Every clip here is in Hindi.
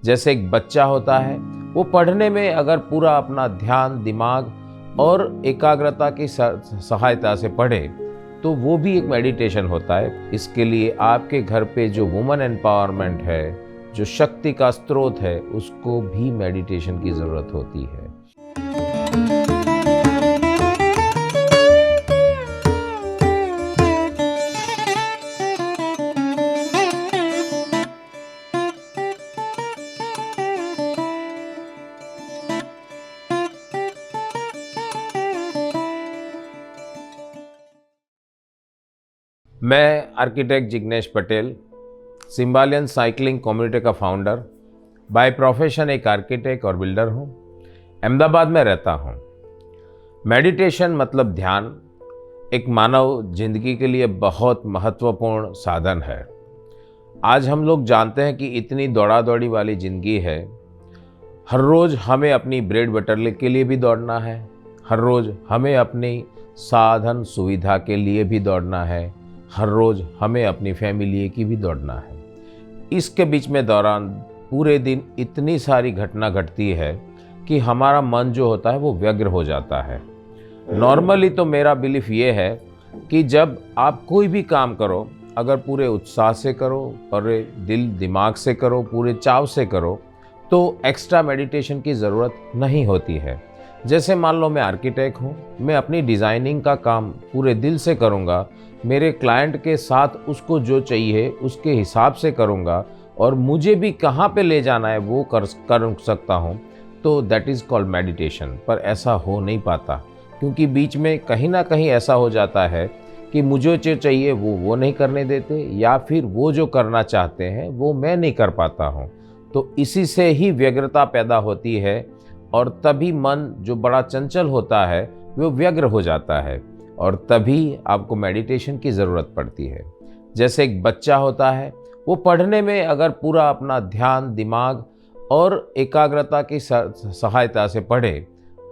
जैसे एक बच्चा होता है, वो पढ़ने में अगर पूरा अपना ध्यान, दिमाग और एकाग्रता की सहायता से पढ़े तो वो भी एक मेडिटेशन होता है। इसके लिए आपके घर पे जो वुमेन एम्पावरमेंट है, जो शक्ति का स्रोत है, उसको भी मेडिटेशन की ज़रूरत होती है। मैं आर्किटेक्ट जिग्नेश पटेल, सिम्बालियन साइकिलिंग कम्युनिटी का फाउंडर, बाय प्रोफेशन एक आर्किटेक्ट और बिल्डर हूँ। अहमदाबाद में रहता हूँ। मेडिटेशन मतलब ध्यान एक मानव जिंदगी के लिए बहुत महत्वपूर्ण साधन है। आज हम लोग जानते हैं कि इतनी दौड़ा दौड़ी वाली ज़िंदगी है। हर रोज़ हमें अपनी ब्रेड बटर के लिए भी दौड़ना है, हर रोज़ हमें अपनी साधन सुविधा के लिए भी दौड़ना है, हर रोज़ हमें अपनी फैमिली की भी दौड़ना है। इसके बीच में दौरान पूरे दिन इतनी सारी घटना घटती है कि हमारा मन जो होता है वो व्यग्र हो जाता है। नॉर्मली तो मेरा बिलीफ ये है कि जब आप कोई भी काम करो, अगर पूरे उत्साह से करो, पूरे दिल दिमाग से करो, पूरे चाव से करो, तो एक्स्ट्रा मेडिटेशन की ज़रूरत नहीं होती है। जैसे मान लो मैं आर्किटेक्ट हूँ, मैं अपनी डिज़ाइनिंग का काम पूरे दिल से करूँगा, मेरे क्लाइंट के साथ उसको जो चाहिए उसके हिसाब से करूँगा और मुझे भी कहाँ पे ले जाना है वो कर सकता हूँ, तो दैट इज़ कॉल्ड मेडिटेशन। पर ऐसा हो नहीं पाता क्योंकि बीच में कहीं ना कहीं ऐसा हो जाता है कि मुझे जो चाहिए वो नहीं करने देते, या फिर वो जो करना चाहते हैं वो मैं नहीं कर पाता हूँ। तो इसी से ही व्यग्रता पैदा होती है और तभी मन जो बड़ा चंचल होता है वो व्यग्र हो जाता है और तभी आपको मेडिटेशन की ज़रूरत पड़ती है। जैसे एक बच्चा होता है, वो पढ़ने में अगर पूरा अपना ध्यान, दिमाग और एकाग्रता की सहायता से पढ़े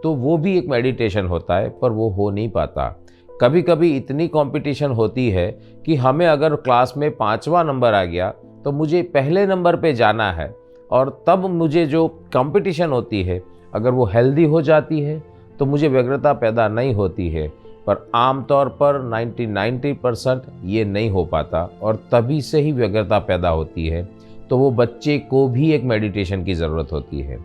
तो वो भी एक मेडिटेशन होता है, पर वो हो नहीं पाता। कभी कभी इतनी कंपटीशन होती है कि हमें अगर क्लास में 5वां नंबर आ गया तो मुझे पहले नंबर पे जाना है, और तब मुझे जो कंपटीशन होती है अगर वो हेल्दी हो जाती है तो मुझे व्यग्रता पैदा नहीं होती है। पर आमतौर पर 90% ये नहीं हो पाता और तभी से ही व्यग्रता पैदा होती है। तो वो बच्चे को भी एक मेडिटेशन की ज़रूरत होती है।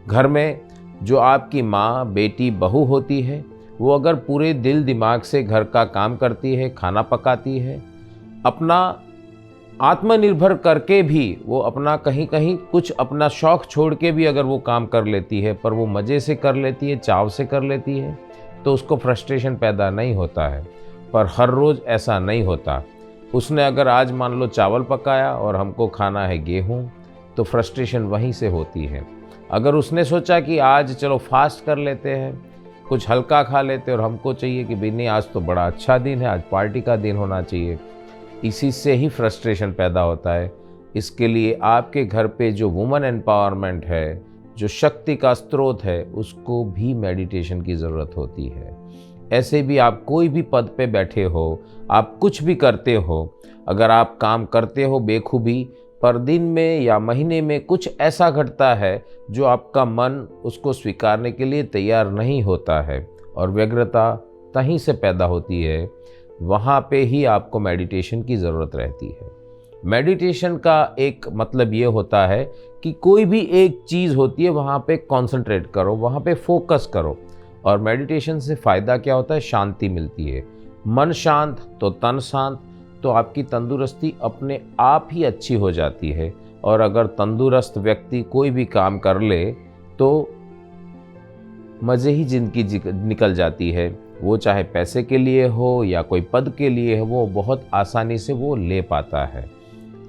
घर में जो आपकी माँ, बेटी, बहू होती है, वो अगर पूरे दिल दिमाग से घर का काम करती है, खाना पकाती है, अपना आत्मनिर्भर करके भी वो अपना कहीं कहीं कुछ अपना शौक़ छोड़ के भी अगर वो काम कर लेती है, पर वो मज़े से कर लेती है, चाव से कर लेती है, तो उसको फ्रस्ट्रेशन पैदा नहीं होता है। पर हर रोज़ ऐसा नहीं होता। उसने अगर आज मान लो चावल पकाया और हमको खाना है गेहूँ, तो फ्रस्ट्रेशन वहीं से होती है। अगर उसने सोचा कि आज चलो फास्ट कर लेते हैं, कुछ हल्का खा लेते, और हमको चाहिए कि भाई नहीं आज तो बड़ा अच्छा दिन है, आज पार्टी का दिन होना चाहिए, इसी से ही फ्रस्ट्रेशन पैदा होता है। इसके लिए आपके घर पे जो वुमेन एम्पावरमेंट है, जो शक्ति का स्रोत है, उसको भी मेडिटेशन की ज़रूरत होती है। ऐसे भी आप कोई भी पद पे बैठे हो, आप कुछ भी करते हो, अगर आप काम करते हो बेखूबी, पर दिन में या महीने में कुछ ऐसा घटता है जो आपका मन उसको स्वीकारने के लिए तैयार नहीं होता है और व्यग्रता तहीं से पैदा होती है, वहाँ पे ही आपको मेडिटेशन की ज़रूरत रहती है। मेडिटेशन का एक मतलब ये होता है कि कोई भी एक चीज़ होती है वहाँ पे कंसंट्रेट करो, वहाँ पे फोकस करो। और मेडिटेशन से फ़ायदा क्या होता है? शांति मिलती है। मन शांत तो तन शांत, तो आपकी तंदुरुस्ती अपने आप ही अच्छी हो जाती है। और अगर तंदुरुस्त व्यक्ति कोई भी काम कर ले तो मज़े ही ज़िंदगी निकल जाती है। वो चाहे पैसे के लिए हो या कोई पद के लिए हो, वो बहुत आसानी से वो ले पाता है।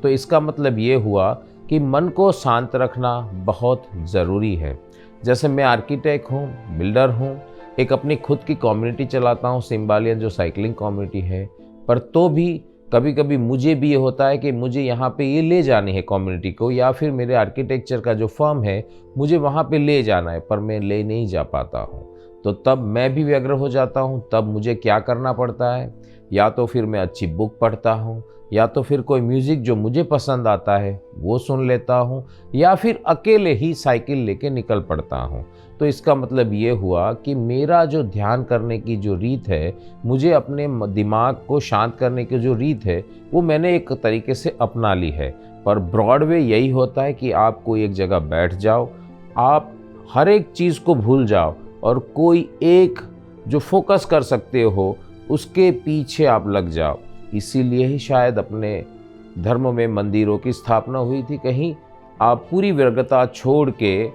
तो इसका मतलब ये हुआ कि मन को शांत रखना बहुत ज़रूरी है। जैसे मैं आर्किटेक्ट हूँ, बिल्डर हूँ, एक अपनी खुद की कम्युनिटी चलाता हूँ, सिम्बालियन जो साइकिलिंग कम्युनिटी है, पर तो भी कभी कभी मुझे भी ये होता है कि मुझे यहाँ पे ये ले जानी है कम्युनिटी को, या फिर मेरे आर्किटेक्चर का जो फर्म है मुझे वहाँ पे ले जाना है, पर मैं ले नहीं जा पाता हूँ। तो तब मैं भी व्यग्र हो जाता हूँ। तब मुझे क्या करना पड़ता है या तो फिर मैं अच्छी बुक पढ़ता हूँ, या तो फिर कोई म्यूज़िक जो मुझे पसंद आता है वो सुन लेता हूँ, या फिर अकेले ही साइकिल लेके निकल पड़ता हूँ। तो इसका मतलब ये हुआ कि मेरा जो ध्यान करने की जो रीत है, मुझे अपने दिमाग को शांत करने की जो रीत है, वो मैंने एक तरीके से अपना ली है। पर ब्रॉड वे यही होता है कि आप कोई एक जगह बैठ जाओ, आप हर एक चीज़ को भूल जाओ और कोई एक जो फोकस कर सकते हो उसके पीछे आप लग जाओ। इसीलिए ही शायद अपने धर्म में मंदिरों की स्थापना हुई थी। कहीं आप पूरी व्यग्रता छोड़ के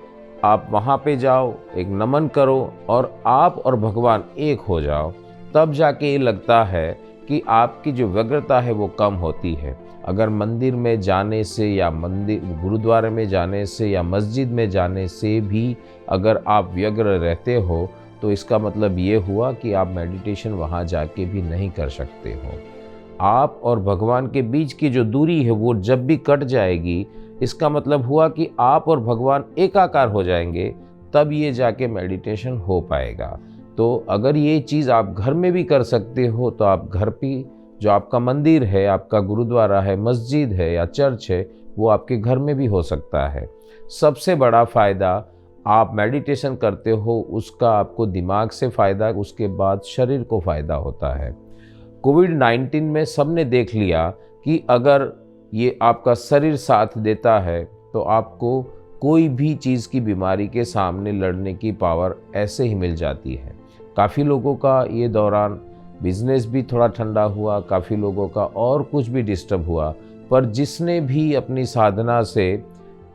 आप वहाँ पे जाओ, एक नमन करो और आप और भगवान एक हो जाओ। तब जाके ये लगता है कि आपकी जो व्यग्रता है वो कम होती है। अगर मंदिर में जाने से या मंदिर गुरुद्वारे में जाने से या मस्जिद में जाने से भी अगर आप व्यग्र रहते हो, तो इसका मतलब ये हुआ कि आप मेडिटेशन वहाँ जाके भी नहीं कर सकते हो। आप और भगवान के बीच की जो दूरी है वो जब भी कट जाएगी, इसका मतलब हुआ कि आप और भगवान एकाकार हो जाएंगे, तब ये जाके मेडिटेशन हो पाएगा। तो अगर ये चीज़ आप घर में भी कर सकते हो, तो आप घर पे जो आपका मंदिर है, आपका गुरुद्वारा है, मस्जिद है या चर्च है, वो आपके घर में भी हो सकता है। सबसे बड़ा फ़ायदा आप मेडिटेशन करते हो उसका आपको दिमाग से फ़ायदा, उसके बाद शरीर को फ़ायदा होता है। कोविड-19 में सबने देख लिया कि अगर ये आपका शरीर साथ देता है तो आपको कोई भी चीज़ की बीमारी के सामने लड़ने की पावर ऐसे ही मिल जाती है। काफ़ी लोगों का ये दौरान बिजनेस भी थोड़ा ठंडा हुआ, काफ़ी लोगों का और कुछ भी डिस्टर्ब हुआ, पर जिसने भी अपनी साधना से,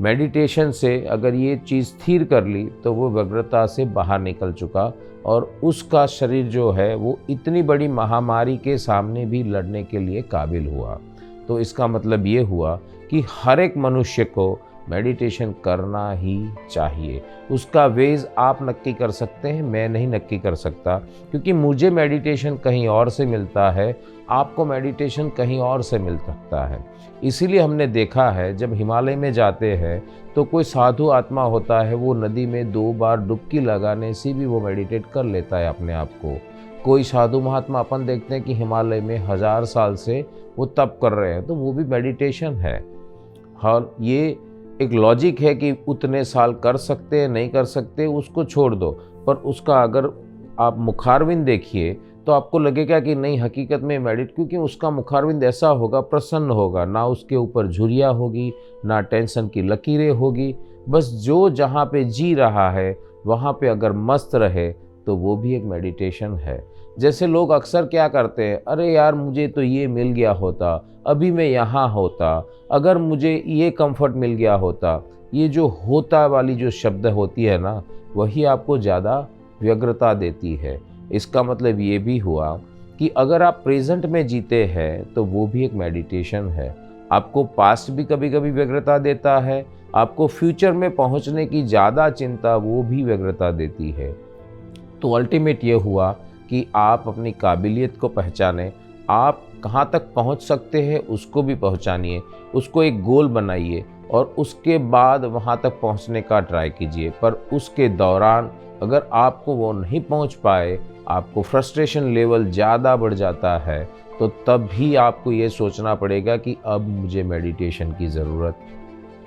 मेडिटेशन से अगर ये चीज़ स्थिर कर ली तो वो व्यग्रता से बाहर निकल चुका और उसका शरीर जो है वो इतनी बड़ी महामारी के सामने भी लड़ने के लिए काबिल हुआ। तो इसका मतलब ये हुआ कि हर एक मनुष्य को मेडिटेशन करना ही चाहिए। उसका वेज आप नक्की कर सकते हैं, मैं नहीं नक्की कर सकता, क्योंकि मुझे मेडिटेशन कहीं और से मिलता है, आपको मेडिटेशन कहीं और से मिल सकता है। इसीलिए हमने देखा है जब हिमालय में जाते हैं तो कोई साधु आत्मा होता है, वो नदी में 2 बार डुबकी लगाने से भी वो मेडिटेट कर लेता है अपने आप को। कोई साधु महात्मा अपन देखते हैं कि हिमालय में 1000 साल से वो तप कर रहे हैं, तो वो भी मेडिटेशन है। हाँ, ये एक लॉजिक है कि उतने साल कर सकते हैं, नहीं कर सकते, उसको छोड़ दो, पर उसका अगर आप मुखारविंद देखिए तो आपको लगेगा कि नहीं, हकीकत में क्योंकि उसका मुखारविंद ऐसा होगा, प्रसन्न होगा, ना उसके ऊपर झुर्रियाँ होगी, ना टेंशन की लकीरें होगी, बस जो जहाँ पे जी रहा है वहाँ पे अगर मस्त रहे तो वो भी एक मेडिटेशन है। जैसे लोग अक्सर क्या करते हैं, अरे यार मुझे तो ये मिल गया होता, अभी मैं यहाँ होता, अगर मुझे ये कंफर्ट मिल गया होता। ये जो होता वाली जो शब्द होती है ना, वही आपको ज़्यादा व्यग्रता देती है। इसका मतलब ये भी हुआ कि अगर आप प्रेजेंट में जीते हैं तो वो भी एक मेडिटेशन है। आपको पास्ट भी कभी कभी व्यग्रता देता है, आपको फ्यूचर में पहुंचने की ज़्यादा चिंता वो भी व्यग्रता देती है। तो अल्टीमेट ये हुआ कि आप अपनी काबिलियत को पहचानें, आप कहाँ तक पहुँच सकते हैं उसको भी पहचानिए, उसको एक गोल बनाइए और उसके बाद वहाँ तक पहुँचने का ट्राई कीजिए। पर उसके दौरान अगर आपको वो नहीं पहुँच पाए, आपको फ्रस्ट्रेशन लेवल ज़्यादा बढ़ जाता है, तो तब भी आपको ये सोचना पड़ेगा कि अब मुझे मेडिटेशन की ज़रूरत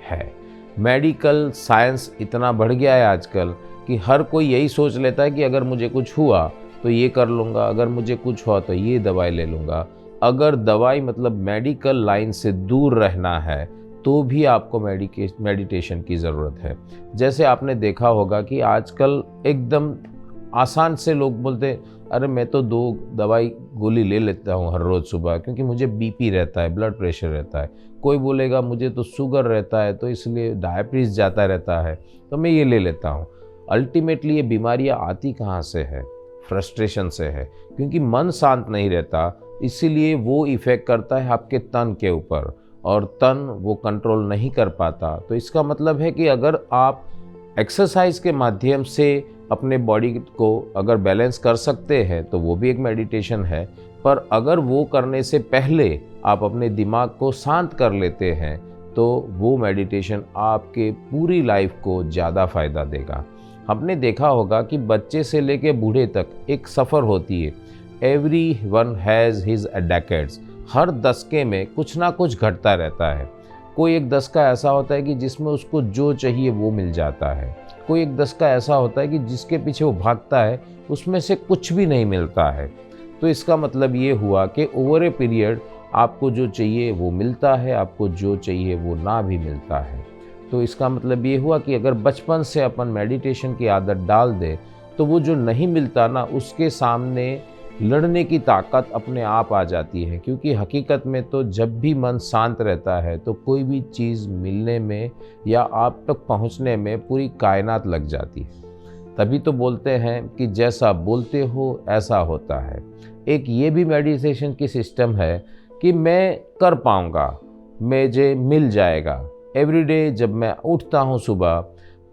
है। मेडिकल साइंस इतना बढ़ गया है आजकल कि हर कोई यही सोच लेता है कि अगर मुझे कुछ हुआ तो ये कर लूँगा, अगर मुझे कुछ हुआ तो ये दवाई ले लूँगा। अगर दवाई मतलब मेडिकल लाइन से दूर रहना है तो भी आपको मेडिटेशन की ज़रूरत है। जैसे आपने देखा होगा कि आजकल एकदम आसान से लोग बोलते हैं, अरे मैं तो 2 दवाई गोली ले लेता हूँ हर रोज़ सुबह, क्योंकि मुझे बीपी रहता है, ब्लड प्रेशर रहता है। कोई बोलेगा मुझे तो शुगर रहता है, तो इसलिए डायबिटीज़ जाता रहता है, तो मैं ये ले लेता हूँ। अल्टीमेटली ये बीमारियाँ आती कहाँ से है? फ्रस्ट्रेशन से है, क्योंकि मन शांत नहीं रहता, इसीलिए वो इफ़ेक्ट करता है आपके तन के ऊपर और तन वो कंट्रोल नहीं कर पाता। तो इसका मतलब है कि अगर आप एक्सरसाइज के माध्यम से अपने बॉडी को अगर बैलेंस कर सकते हैं तो वो भी एक मेडिटेशन है। पर अगर वो करने से पहले आप अपने दिमाग को शांत कर लेते हैं तो वो मेडिटेशन आपके पूरी लाइफ को ज़्यादा फ़ायदा देगा। हमने देखा होगा कि बच्चे से लेके बूढ़े तक एक सफ़र होती है। Every one has his decades. हर दशके में कुछ ना कुछ घटता रहता है। कोई एक दशका ऐसा होता है कि जिसमें उसको जो चाहिए वो मिल जाता है। कोई एक दशका ऐसा होता है कि जिसके पीछे वो भागता है उसमें से कुछ भी नहीं मिलता है। तो इसका मतलब ये हुआ कि ओवर ए पीरियड आपको जो चाहिए वो मिलता है, आपको जो चाहिए वो ना भी मिलता है। तो इसका मतलब ये हुआ कि अगर बचपन से अपन मेडिटेशन की आदत डाल दे तो वो जो नहीं मिलता ना, उसके सामने लड़ने की ताकत अपने आप आ जाती है। क्योंकि हकीकत में तो जब भी मन शांत रहता है तो कोई भी चीज़ मिलने में या आप तक पहुंचने में पूरी कायनात लग जाती है। तभी तो बोलते हैं कि जैसा बोलते हो ऐसा होता है। एक ये भी मेडिटेशन की सिस्टम है कि मैं कर पाऊँगा, मुझे मिल जाएगा। एवरीडे जब मैं उठता हूँ सुबह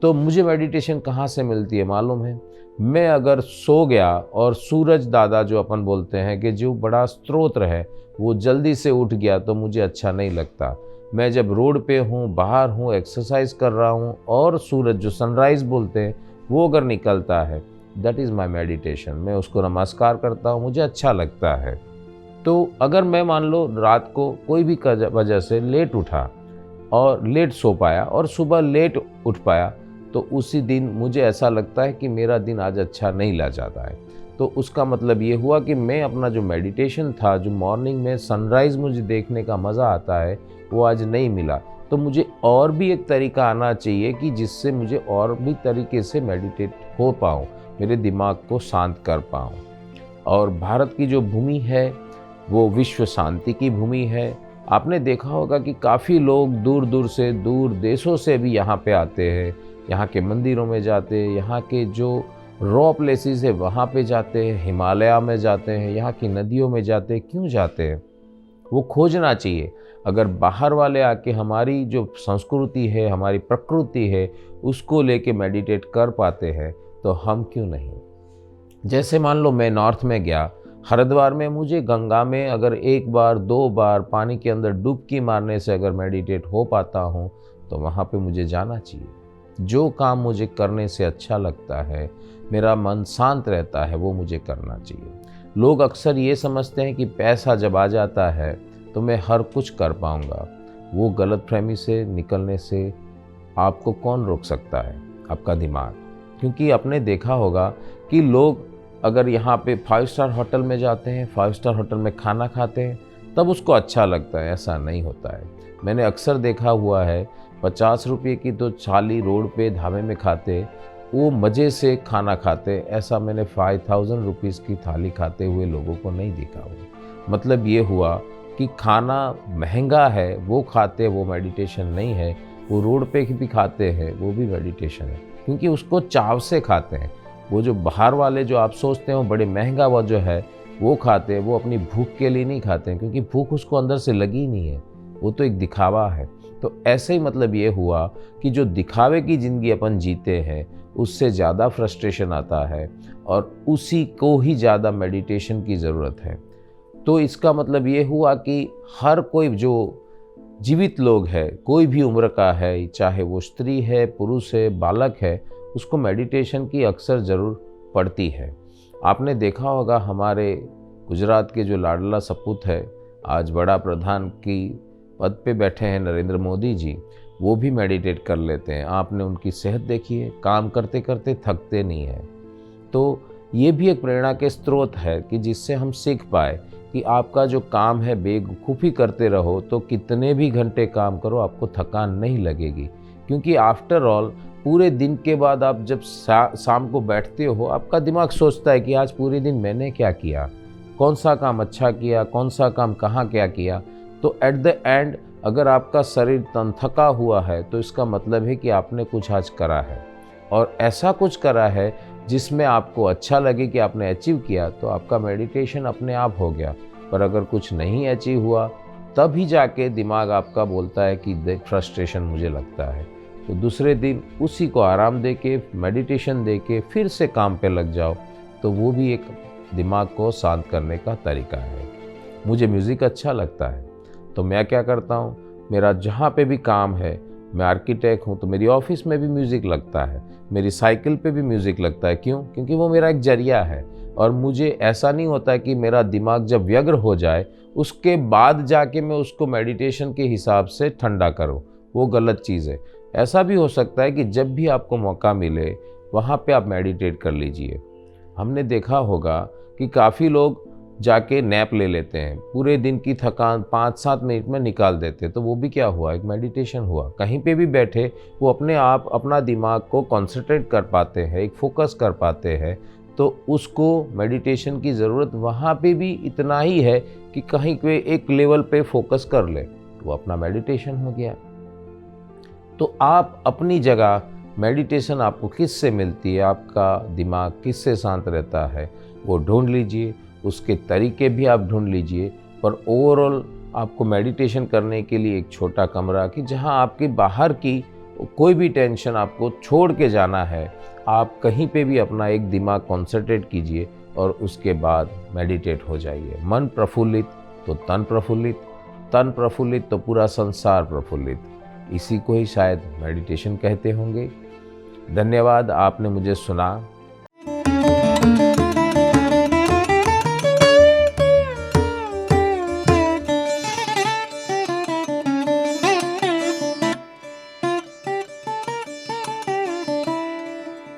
तो मुझे मेडिटेशन कहाँ से मिलती है मालूम है? मैं अगर सो गया और सूरज दादा जो अपन बोलते हैं कि जो बड़ा स्तोत्र है वो जल्दी से उठ गया तो मुझे अच्छा नहीं लगता। मैं जब रोड पे हूँ, बाहर हूँ, एक्सरसाइज कर रहा हूँ और सूरज जो सनराइज़ बोलते हैं वो अगर निकलता है, दैट इज़ माई मेडिटेशन। मैं उसको नमस्कार करता हूँ, मुझे अच्छा लगता है। तो अगर मैं मान लो रात को कोई भी वजह से लेट उठा और लेट सो पाया और सुबह लेट उठ पाया तो उसी दिन मुझे ऐसा लगता है कि मेरा दिन आज अच्छा नहीं ला जाता है। तो उसका मतलब ये हुआ कि मैं अपना जो मेडिटेशन था, जो मॉर्निंग में सनराइज़ मुझे देखने का मज़ा आता है, वो आज नहीं मिला। तो मुझे और भी एक तरीका आना चाहिए कि जिससे मुझे और भी तरीके से मेडिटेट हो पाऊँ, मेरे दिमाग को शांत कर पाऊँ। और भारत की जो भूमि है वो विश्व शांति की भूमि है। आपने देखा होगा कि काफ़ी लोग दूर दूर से, दूर देशों से भी यहाँ पे आते हैं, यहाँ के मंदिरों में जाते हैं, यहाँ के जो रॉ प्लेसेस है वहाँ पे जाते हैं, हिमालय में जाते हैं, यहाँ की नदियों में जाते हैं। क्यों जाते हैं? वो खोजना चाहिए। अगर बाहर वाले आके हमारी जो संस्कृति है, हमारी प्रकृति है, उसको लेके मेडिटेट कर पाते हैं तो हम क्यों नहीं? जैसे मान लो मैं नॉर्थ में गया, हरिद्वार में, मुझे गंगा में अगर एक बार दो बार पानी के अंदर डुबकी मारने से अगर मेडिटेट हो पाता हूँ तो वहाँ पे मुझे जाना चाहिए। जो काम मुझे करने से अच्छा लगता है, मेरा मन शांत रहता है, वो मुझे करना चाहिए। लोग अक्सर ये समझते हैं कि पैसा जब आ जाता है तो मैं हर कुछ कर पाऊँगा। वो गलतफहमी से निकलने से आपको कौन रोक सकता है? आपका दिमाग। क्योंकि आपने देखा होगा कि लोग अगर यहाँ पे 5 स्टार होटल में जाते हैं, 5 स्टार होटल में खाना खाते हैं, तब उसको अच्छा लगता है। ऐसा नहीं होता है। मैंने अक्सर देखा हुआ है 50 रुपये की तो थाली रोड पे ढाबे में खाते, वो मज़े से खाना खाते। ऐसा मैंने 5000 रुपीज़ की थाली खाते हुए लोगों को नहीं देखा हुआ। मतलब ये हुआ कि खाना महंगा है वो खाते, वो मेडिटेशन नहीं है। वो रोड पे भी खाते हैं, वो भी मेडिटेशन है, क्योंकि उसको चाव से खाते हैं। वो जो बाहर वाले जो आप सोचते हैं वो बड़े महंगा वो जो है वो खाते हैं, वो अपनी भूख के लिए नहीं खाते हैं, क्योंकि भूख उसको अंदर से लगी नहीं है। वो तो एक दिखावा है। तो ऐसे ही मतलब ये हुआ कि जो दिखावे की ज़िंदगी अपन जीते हैं उससे ज़्यादा फ्रस्ट्रेशन आता है और उसी को ही ज़्यादा मेडिटेशन की ज़रूरत है। तो इसका मतलब ये हुआ कि हर कोई जो जीवित लोग है, कोई भी उम्र का है, चाहे वो स्त्री है, पुरुष है, बालक है, उसको मेडिटेशन की अक्सर ज़रूर पड़ती है। आपने देखा होगा हमारे गुजरात के जो लाडला सपूत है, आज बड़ा प्रधान की पद पे बैठे हैं नरेंद्र मोदी जी, वो भी मेडिटेट कर लेते हैं। आपने उनकी सेहत देखी है, काम करते करते थकते नहीं हैं। तो ये भी एक प्रेरणा के स्रोत है कि जिससे हम सीख पाए कि आपका जो काम है बेवकूफ़ी करते रहो तो कितने भी घंटे काम करो आपको थकान नहीं लगेगी। क्योंकि आफ्टर ऑल पूरे दिन के बाद आप जब शाम को बैठते हो, आपका दिमाग सोचता है कि आज पूरे दिन मैंने क्या किया, कौन सा काम अच्छा किया, कौन सा काम कहाँ क्या किया। तो एट द एंड अगर आपका शरीर तन थका हुआ है तो इसका मतलब है कि आपने कुछ आज करा है, और ऐसा कुछ करा है जिसमें आपको अच्छा लगे कि आपने अचीव किया, तो आपका मेडिटेशन अपने आप हो गया। पर अगर कुछ नहीं अचीव हुआ तभी जाके दिमाग आपका बोलता है कि देख फ्रस्ट्रेशन मुझे लगता है। तो दूसरे दिन उसी को आराम दे के, मेडिटेशन दे के फिर से काम पे लग जाओ, तो वो भी एक दिमाग को शांत करने का तरीका है। मुझे म्यूज़िक अच्छा लगता है तो मैं क्या करता हूँ, मेरा जहाँ पे भी काम है, मैं आर्किटेक्ट हूँ तो मेरी ऑफिस में भी म्यूज़िक लगता है, मेरी साइकिल पे भी म्यूज़िक लगता है। क्यों? क्योंकि वो मेरा एक जरिया है। और मुझे ऐसा नहीं होता कि मेरा दिमाग जब व्यग्र हो जाए उसके बाद जाके मैं उसको मेडिटेशन के हिसाब से ठंडा करूं, वो गलत चीज़ है। ऐसा भी हो सकता है कि जब भी आपको मौका मिले वहाँ पे आप मेडिटेट कर लीजिए। हमने देखा होगा कि काफ़ी लोग जाके नैप ले लेते हैं, पूरे दिन की थकान 5-7 मिनट में निकाल देते, तो वो भी क्या हुआ, एक मेडिटेशन हुआ। कहीं पे भी बैठे वो अपने आप अपना दिमाग को कंसंट्रेट कर पाते हैं, एक फोकस कर पाते हैं, तो उसको मेडिटेशन की ज़रूरत वहाँ पे भी इतना ही है कि कहीं पे एक लेवल पे फोकस कर ले, वो अपना मेडिटेशन हो गया। तो आप अपनी जगह मेडिटेशन आपको किससे मिलती है, आपका दिमाग किससे शांत रहता है, वो ढूंढ लीजिए, उसके तरीके भी आप ढूंढ लीजिए। पर ओवरऑल आपको मेडिटेशन करने के लिए एक छोटा कमरा कि जहां आपकी बाहर की कोई भी टेंशन आपको छोड़ के जाना है, आप कहीं पे भी अपना एक दिमाग कॉन्सेंट्रेट कीजिए और उसके बाद मेडिटेट हो जाइए। मन प्रफुल्लित तो तन प्रफुल्लित तो पूरा संसार प्रफुल्लित। इसी को ही शायद मेडिटेशन कहते होंगे। धन्यवाद, आपने मुझे सुना।